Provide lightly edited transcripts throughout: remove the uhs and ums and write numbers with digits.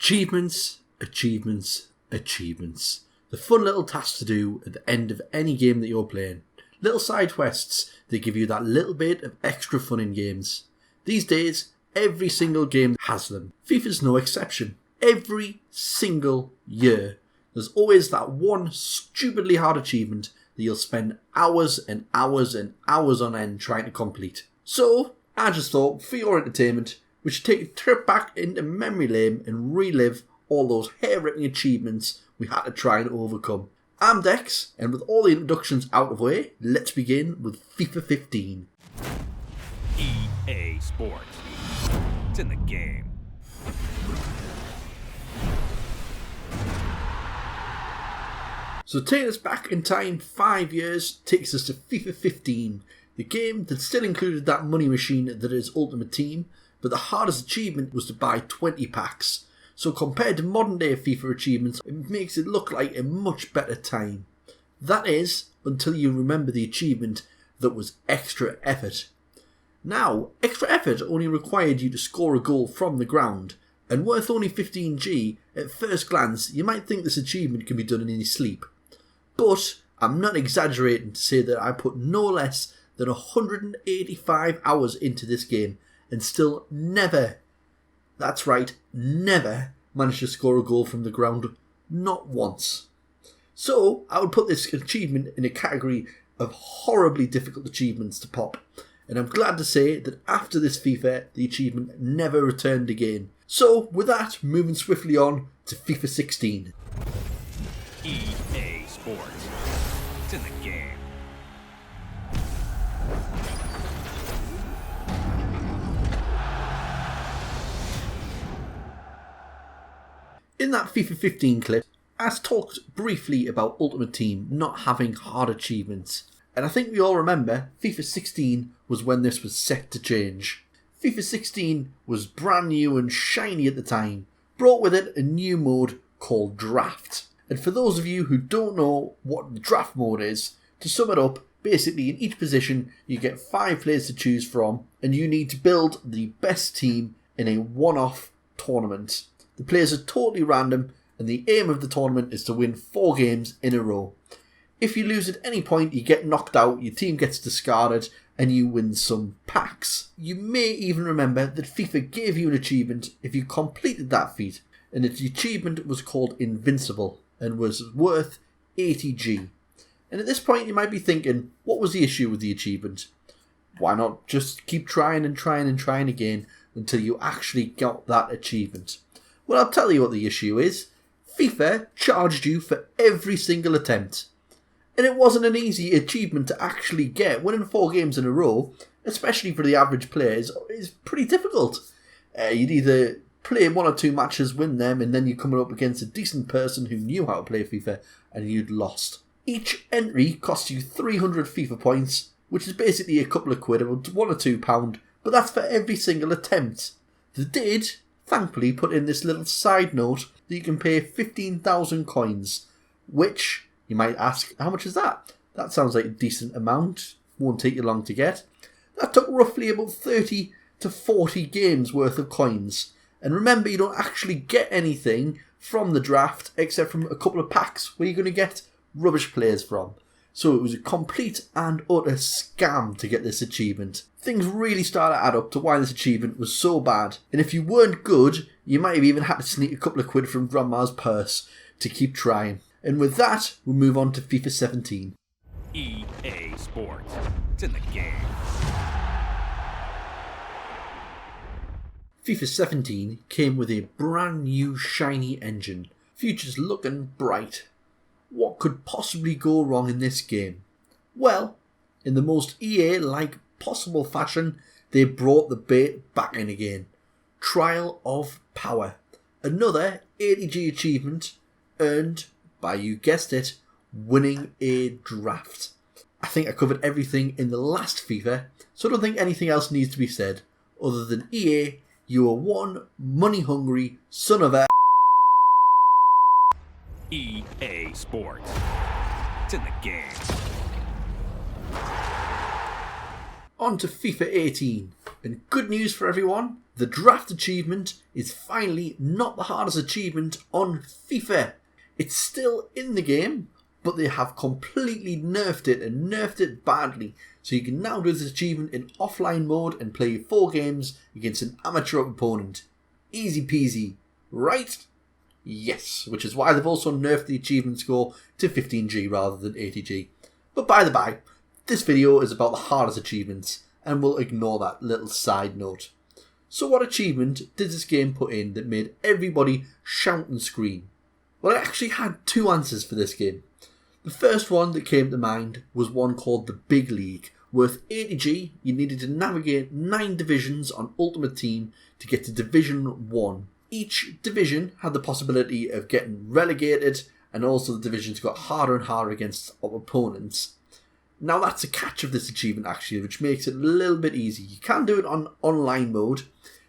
Achievements, achievements, achievements. The fun little tasks to do at the end of any game that you're playing. Little side quests that give you that little bit of extra fun in games. These days, every single game has them. FIFA's no exception. Every single year, there's always that one stupidly hard achievement that you'll spend hours and hours and hours on end trying to complete. So, I just thought, for your entertainment, we should take a trip back into memory lane and relive all those hair-ripping achievements we had to try and overcome. I'm Dex, and with all the introductions out of the way, let's begin with FIFA 15. EA Sports. It's in the game. So taking us back in time 5 years takes us to FIFA 15, the game that still included that money machine that is Ultimate Team, but the hardest achievement was to buy 20 packs. So compared to modern day FIFA achievements, it makes it look like a much better time. That is, until you remember the achievement that was extra effort. Now, extra effort only required you to score a goal from the ground, and worth only 15G, at first glance you might think this achievement can be done in your sleep. But I'm not exaggerating to say that I put no less than 185 hours into this game and still never, that's right, never managed to score a goal from the ground, not once. So I would put this achievement in a category of horribly difficult achievements to pop, and I'm glad to say that after this FIFA the achievement never returned again. So with that, moving swiftly on to FIFA 16. EA Sports. It's in the game. In that FIFA 15 clip, I talked briefly about Ultimate Team not having hard achievements, and I think we all remember FIFA 16 was when this was set to change. FIFA 16 was brand new and shiny at the time, brought with it a new mode called Draft. And for those of you who don't know what the Draft mode is, to sum it up, basically in each position you get 5 players to choose from, and you need to build the best team in a one-off tournament. The players are totally random, and the aim of the tournament is to win 4 games in a row. If you lose at any point, you get knocked out, your team gets discarded, and you win some packs. You may even remember that FIFA gave you an achievement if you completed that feat, and its achievement was called Invincible, and was worth 80G. And at this point you might be thinking, what was the issue with the achievement? Why not just keep trying and trying and trying again until you actually got that achievement? Well, I'll tell you what the issue is. FIFA charged you for every single attempt. And it wasn't an easy achievement to actually get. Winning 4 games in a row, especially for the average player, is pretty difficult. You'd either play 1 or 2 matches, win them, and then you're coming up against a decent person who knew how to play FIFA, and you'd lost. Each entry costs you 300 FIFA points, which is basically a couple of quid, about £1 or £2, but that's for every single attempt. They did, thankfully, put in this little side note that you can pay 15,000 coins, which, you might ask, how much is that? That sounds like a decent amount, won't take you long to get. That took roughly about 30 to 40 games worth of coins. And remember, you don't actually get anything from the draft except from a couple of packs where you're going to get rubbish players from. So it was a complete and utter scam to get this achievement. Things really started to add up to why this achievement was so bad. And if you weren't good, you might have even had to sneak a couple of quid from grandma's purse to keep trying. And with that, we'll move on to FIFA 17. EA Sports. It's in the game. FIFA 17 came with a brand new shiny engine, futures looking bright. What could possibly go wrong in this game? Well, in the most EA-like possible fashion, they brought the bait back in again. Trial of Power. Another 80G achievement earned by, you guessed it, winning a draft. I think I covered everything in the last FIFA, so I don't think anything else needs to be said, other than EA, you are one money-hungry son of a... EA Sports. It's in the game. On to FIFA 18. And good news for everyone, the draft achievement is finally not the hardest achievement on FIFA. It's still in the game, but they have completely nerfed it and nerfed it badly. So you can now do this achievement in offline mode and play 4 games against an amateur opponent. Easy peasy, right? Yes, which is why they've also nerfed the achievement score to 15G rather than 80G. But by the by, this video is about the hardest achievements, and we'll ignore that little side note. So what achievement did this game put in that made everybody shout and scream? Well, I actually had 2 answers for this game. The first one that came to mind was one called the Big League. Worth 80G, you needed to navigate 9 divisions on Ultimate Team to get to Division 1. Each division had the possibility of getting relegated, and also the divisions got harder and harder against opponents. Now that's a catch of this achievement actually, which makes it a little bit easy. You can do it on online mode,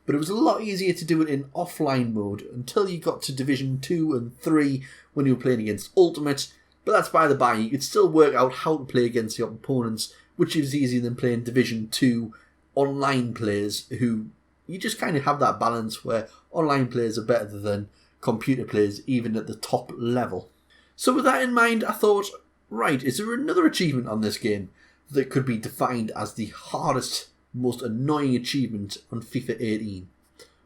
but it was a lot easier to do it in offline mode until you got to Division 2 and 3 when you were playing against Ultimate. But that's by the by, you could still work out how to play against your opponents, which is easier than playing Division 2 online players who you just kind of have that balance where online players are better than computer players even at the top level. So with that in mind, I thought, right, is there another achievement on this game that could be defined as the hardest, most annoying achievement on FIFA 18?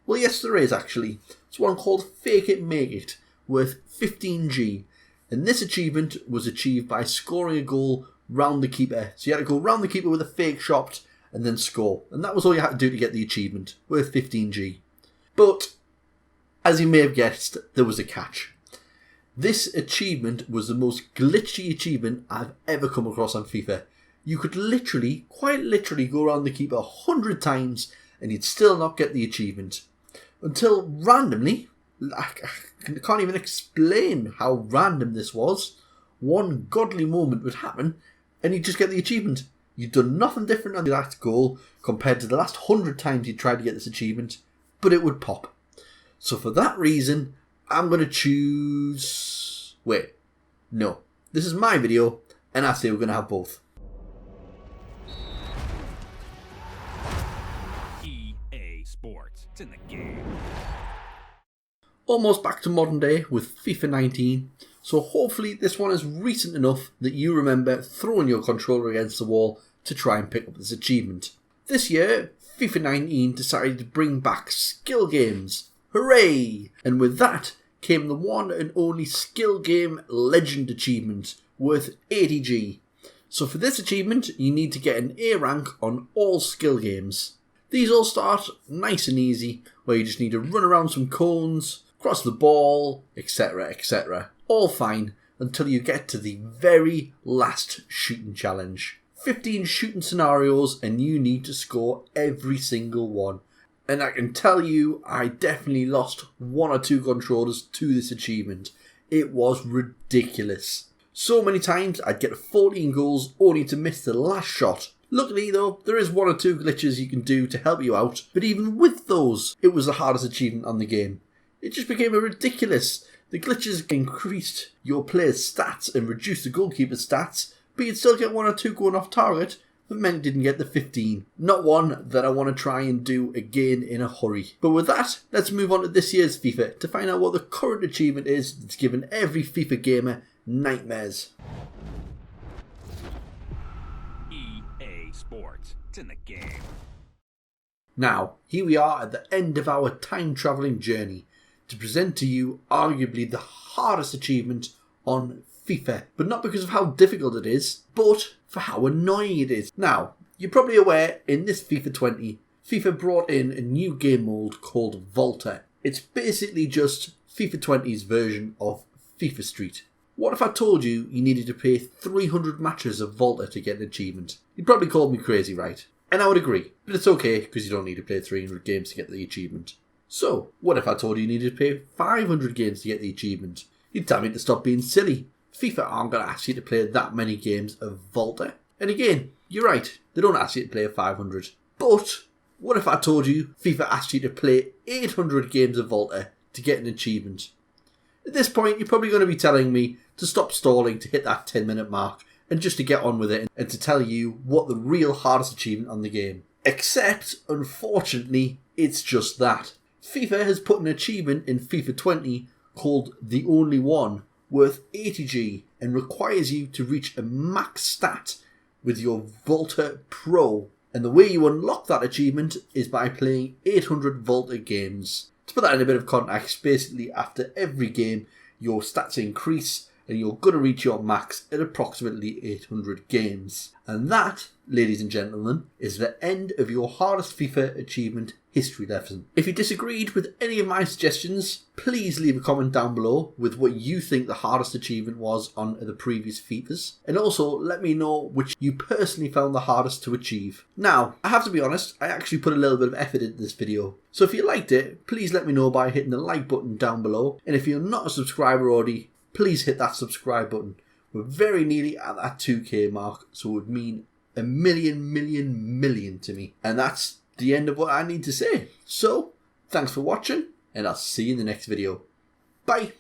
Well, yes, there is actually. It's one called Fake It Make It, worth 15G. And this achievement was achieved by scoring a goal round the keeper. So you had to go round the keeper with a fake shot and then score. And that was all you had to do to get the achievement, worth 15G. But, as you may have guessed, there was a catch. This achievement was the most glitchy achievement I've ever come across on FIFA. You could literally, quite literally, go around the keeper 100 times and you'd still not get the achievement. Until randomly, I can't even explain how random this was, one godly moment would happen and you'd just get the achievement. You'd done nothing different on the last goal compared to the last 100 times you tried to get this achievement, but it would pop. So for that reason, I'm going to choose... Wait, no. This is my video, and I say we're going to have both. EA Sports. It's in the game. Almost back to modern day with FIFA 19, so hopefully this one is recent enough that you remember throwing your controller against the wall to try and pick up this achievement. This year, FIFA 19 decided to bring back skill games. Hooray! And with that came the one and only skill game legend achievement, worth 80G. So for this achievement, you need to get an A rank on all skill games. These all start nice and easy, where you just need to run around some cones, cross the ball, etc, etc. All fine until you get to the very last shooting challenge. 15 shooting scenarios and you need to score every single one. And I can tell you, I definitely lost 1 or 2 controllers to this achievement. It was ridiculous. So many times I'd get 14 goals only to miss the last shot. Luckily though, there is 1 or 2 glitches you can do to help you out, but even with those, it was the hardest achievement on the game. It just became ridiculous. The glitches increased your player's stats and reduced the goalkeeper's stats, but you'd still get 1 or 2 going off target, but meant you didn't get the 15. Not one that I want to try and do again in a hurry. But with that, let's move on to this year's FIFA to find out what the current achievement is that's given every FIFA gamer nightmares. EA Sports. It's in the game. Now, here we are at the end of our time-travelling journey to present to you arguably the hardest achievement on FIFA. But not because of how difficult it is, but for how annoying it is. Now, you're probably aware in this FIFA 20, FIFA brought in a new game mode called Volta. It's basically just FIFA 20's version of FIFA Street. What if I told you you needed to play 300 matches of Volta to get an achievement? You'd probably call me crazy, right? And I would agree, but it's okay because you don't need to play 300 games to get the achievement. So, what if I told you you needed to play 500 games to get the achievement? You'd tell me to stop being silly. FIFA aren't going to ask you to play that many games of Volta. And again, you're right, they don't ask you to play 500. But, what if I told you FIFA asked you to play 800 games of Volta to get an achievement? At this point, you're probably going to be telling me to stop stalling to hit that 10-minute mark and just to get on with it and to tell you what the real hardest achievement on the game. Except, unfortunately, it's just that. FIFA has put an achievement in FIFA 20 called The Only One, worth 80G, and requires you to reach a max stat with your Volta Pro. And the way you unlock that achievement is by playing 800 Volta games. To put that in a bit of context, basically after every game your stats increase and you're going to reach your max at approximately 800 games. And that, ladies and gentlemen, is the end of your hardest FIFA achievement history lesson. If you disagreed with any of my suggestions, please leave a comment down below with what you think the hardest achievement was on the previous FIFAs. And also let me know which you personally found the hardest to achieve. Now, I have to be honest, I actually put a little bit of effort into this video. So if you liked it, please let me know by hitting the like button down below. And if you're not a subscriber already, please hit that subscribe button. We're very nearly at that 2k mark, so it would mean a million to me. And that's the end of what I need to say. So, thanks for watching, and I'll see you in the next video. Bye!